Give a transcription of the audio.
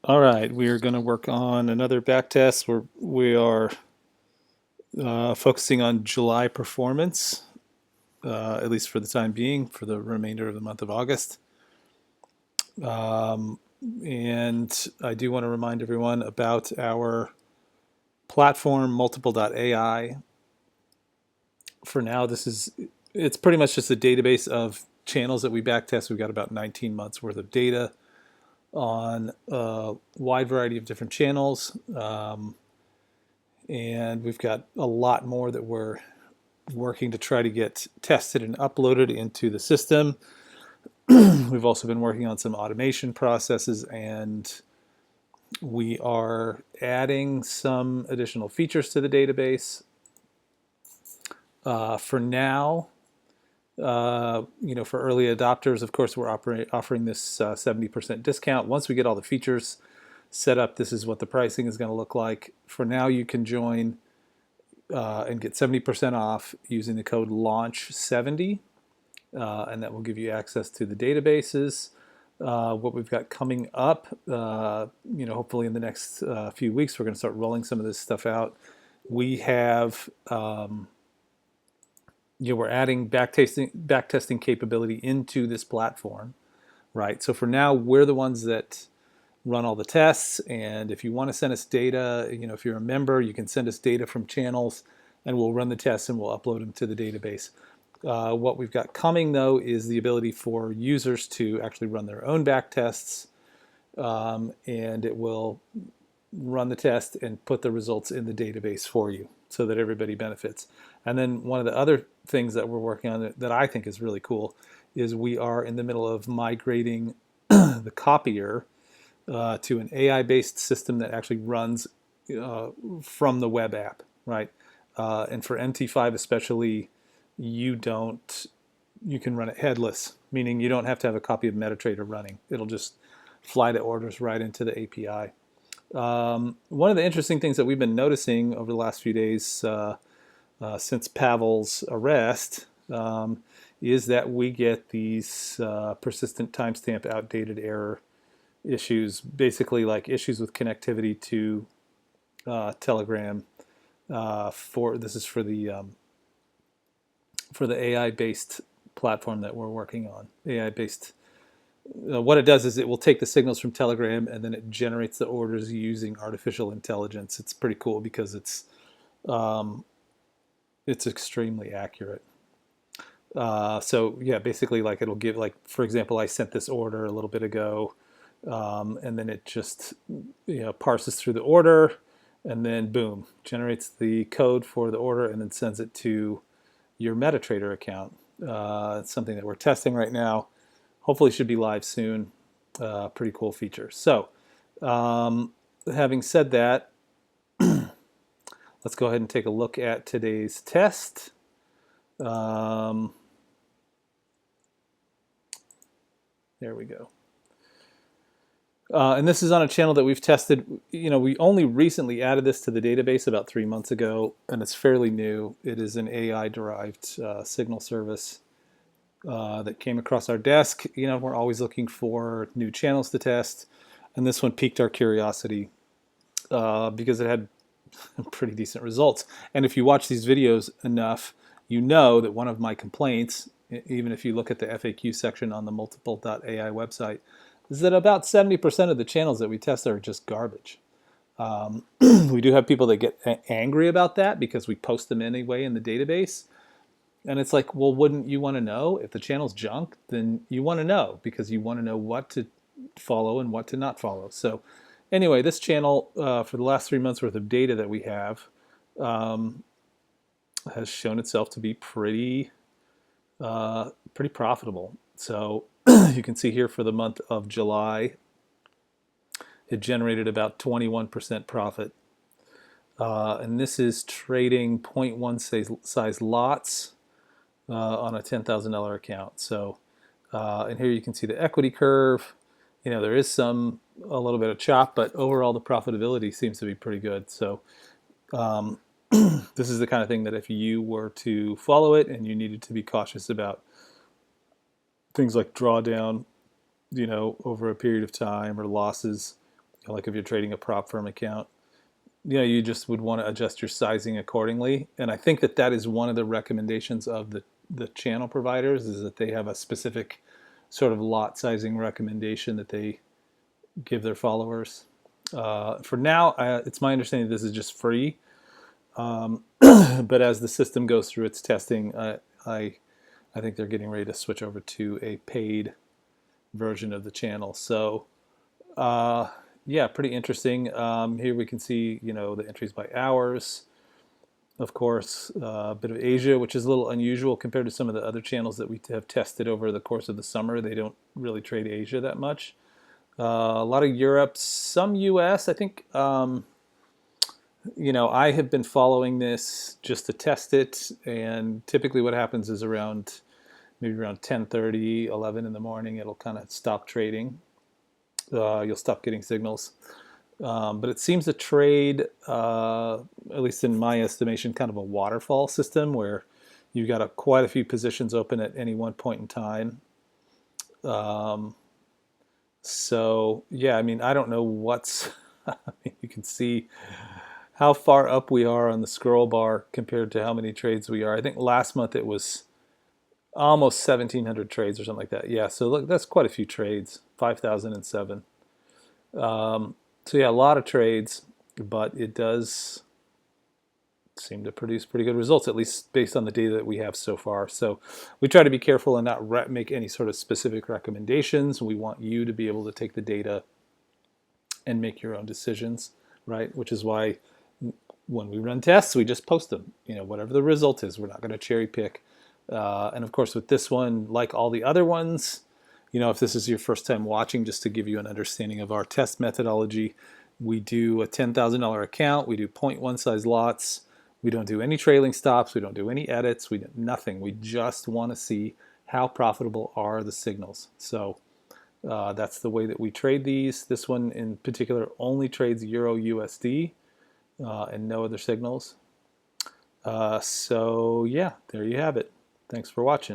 All right, we are going to work on another back test where we are focusing on July performance, at least for the time being, for the remainder of the month of August. Um, and I do want to remind everyone about our platform, multiple.ai. For now, it's pretty much just a database of channels that we backtest. We've got about 19 months worth of data on a wide variety of different channels. And we've got a lot more that we're working to try to get tested and uploaded into the system. We've also been working on some automation processes, and we are adding some additional features to the database. For now, for early adopters, of course, we're offering this 70% discount. Once we get all the features set up, this is what the pricing is going to look like. For now, you can join and get 70% off using the code LAUNCH70, and that will give you access to the databases. What we've got coming up, hopefully in the next few weeks, we're going to start rolling some of this stuff out. We have, we're adding backtesting capability into this platform, right? So for now, we're the ones that run all the tests, and if you want to send us data, if you're a member, you can send us data from channels, and we'll run the tests and we'll upload them to the database. What we've got coming, though, is the ability for users to actually run their own back tests, and it will run the test and put the results in the database for you so that everybody benefits. And then one of the other things that we're working on that I think is really cool is we are in the middle of migrating the copier to an AI-based system that actually runs from the web app, right? And for MT5 especially, you can run it headless, meaning you don't have to have a copy of MetaTrader running. It'll just fly the orders right into the API. One of the interesting things that we've been noticing over the last few days since Pavel's arrest is that we get these persistent timestamp outdated error issues, basically like issues with connectivity to Telegram. This is for the AI-based platform that we're working on. AI-based. What it does is it will take the signals from Telegram and then it generates the orders using artificial intelligence. It's pretty cool because it's extremely accurate. So yeah, basically, like it'll give, like, for example, I sent this order a little bit ago, and then it just parses through the order, and then boom, generates the code for the order, and then sends it to your MetaTrader account. It's something that we're testing right now. Hopefully, should be live soon. Pretty cool feature. So, having said that, let's go ahead and take a look at today's test. There we go. And this is on a channel that we've tested. We only recently added this to the database about 3 months ago, and it's fairly new. It is an AI-derived signal service that came across our desk. We're always looking for new channels to test, and this one piqued our curiosity because it had pretty decent results. And if you watch these videos enough, you know that one of my complaints, even if you look at the FAQ section on the multiple.ai website, is that about 70% of the channels that we test are just garbage. We do have people that get angry about that because we post them anyway in the database. And it's like, well, wouldn't you want to know? If the channel's junk, then you want to know because you want to know what to follow and what to not follow. So anyway, this channel, for the last 3 months worth of data that we have, has shown itself to be pretty profitable. So you can see here for the month of July, it generated about 21% profit. And this is trading 0.1 size lots on a $10,000 account. So, and here you can see the equity curve. There is a little bit of chop, but overall the profitability seems to be pretty good. So this is the kind of thing that if you were to follow it and you needed to be cautious about things like drawdown, over a period of time, or losses, like if you're trading a prop firm account, you just would want to adjust your sizing accordingly. And I think that that is one of the recommendations of the channel providers, is that they have a specific sort of lot sizing recommendation that they give their followers. For now, it's my understanding this is just free. But as the system goes through its testing, I think they're getting ready to switch over to a paid version of the channel. So yeah, pretty interesting. Here we can see, the entries by hours. Of course, a bit of Asia, which is a little unusual compared to some of the other channels that we have tested over the course of the summer. They don't really trade Asia that much. A lot of Europe, some US. I think, I have been following this just to test it. And typically what happens is maybe around 10:30, 11 in the morning, it'll kind of stop trading. You'll stop getting signals. But it seems to trade, at least in my estimation, kind of a waterfall system where you've got quite a few positions open at any one point in time. So yeah, I mean, I don't know I mean, you can see how far up we are on the scroll bar compared to how many trades we are. I think last month it was almost 1,700 trades or something like that. Yeah, so look, that's quite a few trades, 5,007. So yeah, a lot of trades, but it does seem to produce pretty good results, at least based on the data that we have so far. So we try to be careful and not make any sort of specific recommendations. We want you to be able to take the data and make your own decisions, right? Which is why when we run tests, we just post them. Whatever the result is, we're not going to cherry pick. And of course, with this one, like all the other ones, if this is your first time watching, just to give you an understanding of our test methodology, we do a $10,000 account. We do 0.1 size lots. We don't do any trailing stops. We don't do any edits. We do nothing. We just want to see how profitable are the signals. So that's the way that we trade these. This one in particular only trades Euro USD and no other signals. So yeah, there you have it. Thanks for watching.